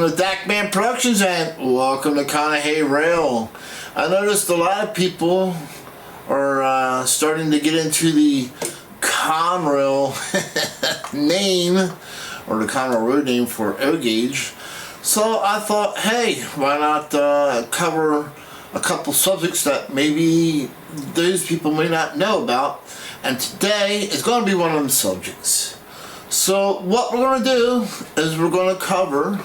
Welcome to Dackman Productions and welcome to Conrail. I noticed a lot of people are starting to get into the Conrail name, or the Conrail road name for O-Gauge. So I thought, hey, why not cover a couple subjects that maybe those people may not know about, and today is going to be one of them subjects. So what we're going to do is we're going to cover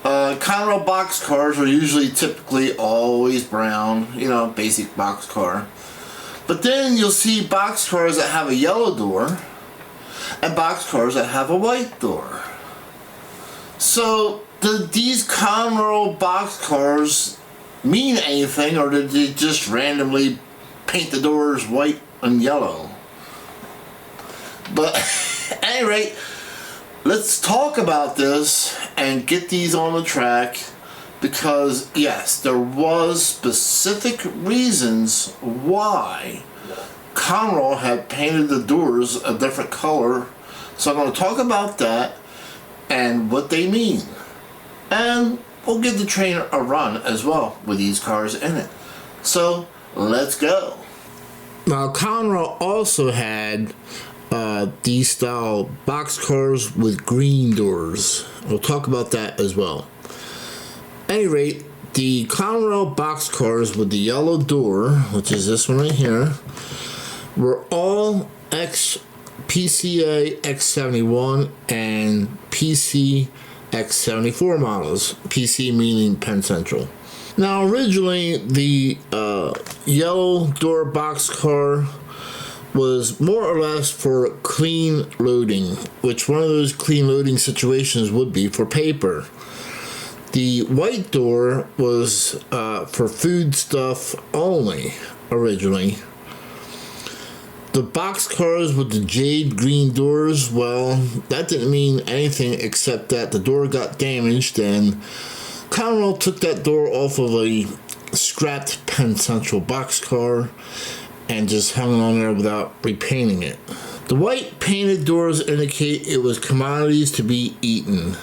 Conrail box cars are typically always brown, you know, basic box car. But then you'll see box cars that have a yellow door and box cars that have a white door. So do these Conrail box cars mean anything, or did they just randomly paint the doors white and yellow? But at any rate, let's talk about this and get these on the track, because yes, there was specific reasons why Conrail had painted the doors a different color. So I'm going to talk about that and what they mean, and we'll give the train a run as well with these cars in it. So let's go. Now Conrail also had these style box cars with green doors. We'll talk about that as well. At any rate, the Conrail box cars with the yellow door, which is this one right here, were all PCA X71 and PC X74 models. PC meaning Penn Central. Now originally the yellow door box car was more or less for clean loading, which one of those clean loading situations would be for paper. The white door was for food stuff only originally. The box cars with the jade green doors, well, that didn't mean anything except that the door got damaged and Conrail took that door off of a scrapped Penn Central box car and just hung it on there without repainting it. The white painted doors indicate it was commodities to be eaten.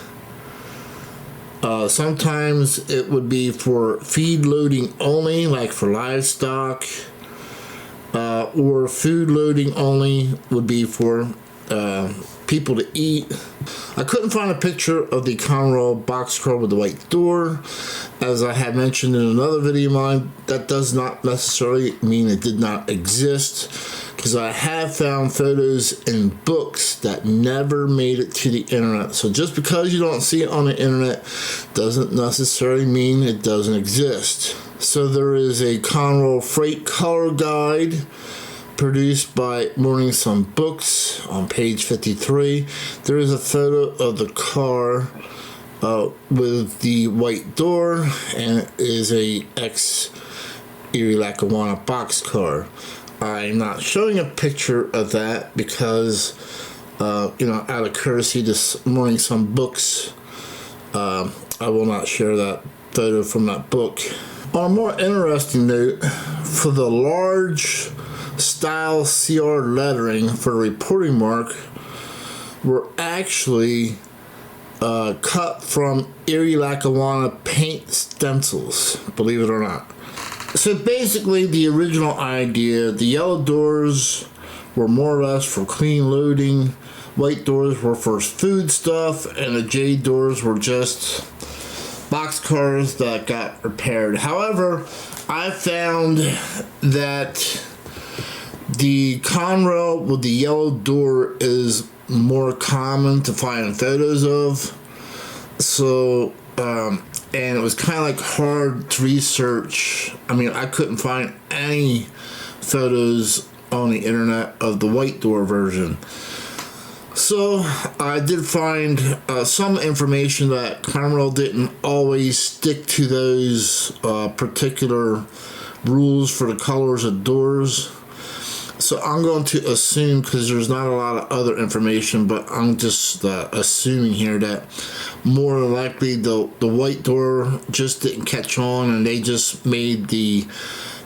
Sometimes it would be for feed loading only, like for livestock, or food loading only would be for people to eat. I couldn't find a picture of the Conrail box car with the white door. As I had mentioned in another video of mine, that does not necessarily mean it did not exist, because I have found photos in books that never made it to the internet. So just because you don't see it on the internet doesn't necessarily mean it doesn't exist. So there is a Conrail freight color guide produced by Morning Sun Books on page 53. There is a photo of the car with the white door, and it is a Erie Lackawanna box car. I'm not showing a picture of that because, out of courtesy to Morning Sun Books, I will not share that photo from that book. On a more interesting note, for the large style CR lettering for the reporting mark were actually cut from Erie Lackawanna paint stencils, believe it or not. So basically the original idea, the yellow doors were more or less for clean loading, white doors were for food stuff, and the jade doors were just box cars that got repaired. However, I found that the Conrail with the yellow door is more common to find photos of. So, and it was kind of like hard to research. I mean, I couldn't find any photos on the internet of the white door version. So I did find some information that Conrail didn't always stick to those particular rules for the colors of doors. So I'm going to assume, because there's not a lot of other information, but I'm just assuming here that more than likely the white door just didn't catch on, and they just made the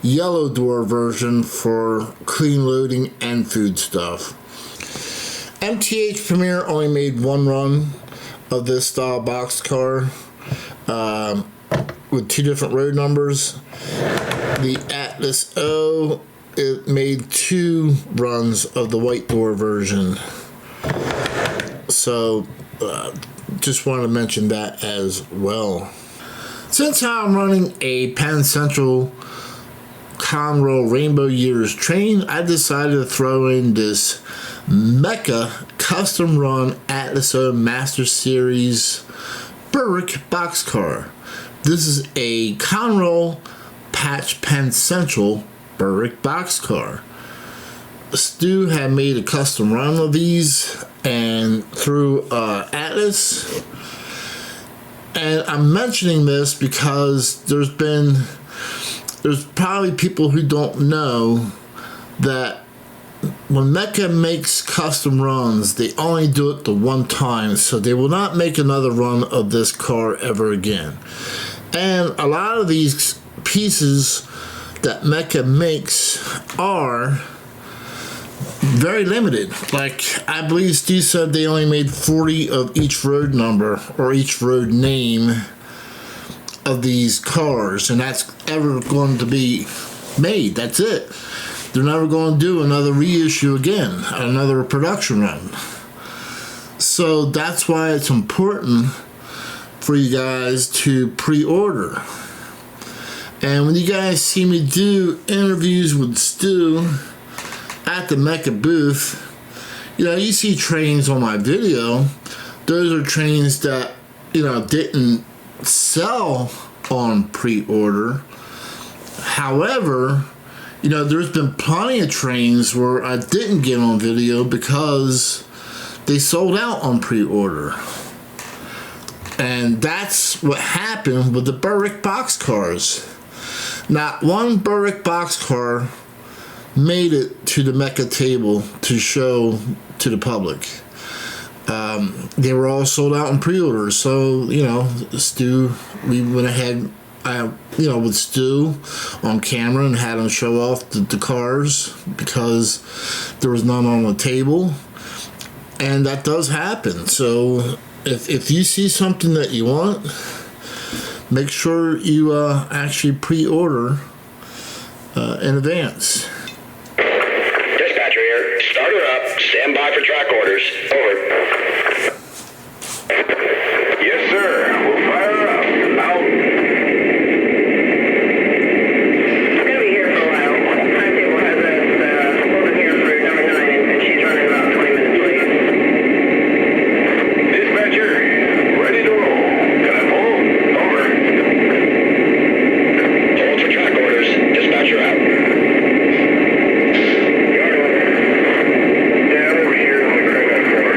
yellow door version for clean loading and food stuff. MTH Premier only made one run of this style boxcar with 2 different road numbers. The Atlas O, it made 2 runs of the white door version. So just wanted to mention that as well. Since I'm running a Penn Central Conrail Rainbow Years train, I decided to throw in this Mecha custom run Atlas O Master Series Berwick boxcar. This is a Conrail Patch Penn Central Berwick boxcar. Stu had made a custom run of these and through Atlas. And I'm mentioning this because there's probably people who don't know that when Mecha makes custom runs, they only do it the one time, so they will not make another run of this car ever again. And a lot of these pieces that Mecha makes are very limited. Like, I believe Steve said they only made 40 of each road number or each road name of these cars, and that's ever going to be made. That's it. They're never going to do another reissue again, another production run. So that's why it's important for you guys to pre-order. And when you guys see me do interviews with Stu at the Mecha booth, you know, you see trains on my video. Those are trains that, you know, didn't sell on pre-order. However, you know, there's been plenty of trains where I didn't get on video because they sold out on pre-order. And that's what happened with the Berwick boxcars. Not one Berwick boxcar made it to the Mecha table to show to the public. They were all sold out in pre-order. So, you know, Stu, we went ahead, you know, with Stu on camera and had him show off the cars because there was none on the table. And that does happen. So if you see something that you want, make sure you actually pre-order in advance. Dispatcher here. Start her up. Stand by for track orders. Over. Yes, sir. We'll fire her up. Out. It's going to be here for a while. Timetable has us holding here for number 9, and she's running about 20 minutes late. Dispatcher, ready to roll. Can I pull? Over. Hold for track orders. Dispatcher out. Yard order. Yeah, I'm over here on the ground floor.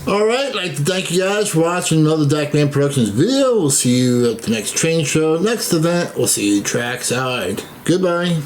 Alright, I'd like to thank you guys for watching another Dakman Productions video. We'll see you at the next train show. Next event, we'll see you trackside. Goodbye.